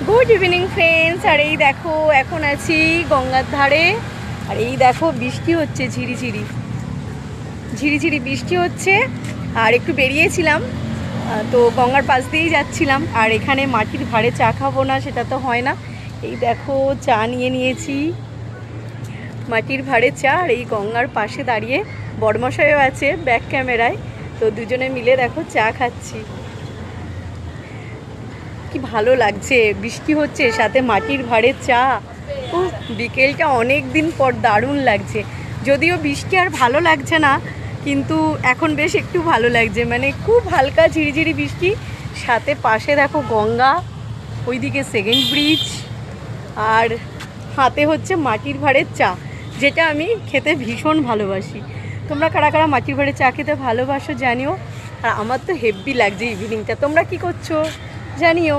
Good evening friends. আর এই দেখো এখন আছি গঙ্গার ধারে। আর এই দেখো বৃষ্টি হচ্ছে, ঝিরিঝিরি ঝিরিঝিরি বৃষ্টি হচ্ছে। আর একটু বেরিয়েছিলাম, তো গঙ্গার পাশ দিয়েই যাচ্ছিলাম। আর এখানে মাটির ভাড়ে চা খাবো না সেটা তো হয় না। এই দেখো চা নিয়ে নিয়েছি, মাটির ভাড়ে চা। আর এই গঙ্গার পাশে দাঁড়িয়ে বড়মশাইও আছে ব্যাক ক্যামেরায়, তো দুজনে মিলে দেখো চা খাচ্ছি। কি ভালো লাগছে, বৃষ্টি হচ্ছে সাথে মাটির ভাড়ে চা। ও, বিকেলটা অনেক দিন পর দারুণ লাগছে। যদিও বৃষ্টি আর ভালো লাগছে না, কিন্তু এখন বেশ একটু ভালো লাগছে, মানে খুব হালকা ঝিরিঝিরি বৃষ্টি, সাথে পাশে দেখো গঙ্গা, ওইদিকে সেকেন্ড ব্রিজ, আর হাতে হচ্ছে মাটির ভাড়ের চা, যেটা আমি খেতে ভীষণ ভালোবাসি। তোমরা কারা কারা মাটির ভাড়ের চা খেতে ভালোবাসো জানিও। আর আমার তো হেব্বি লাগছে ইভিনিংটা। তোমরা কি করছো জানিও।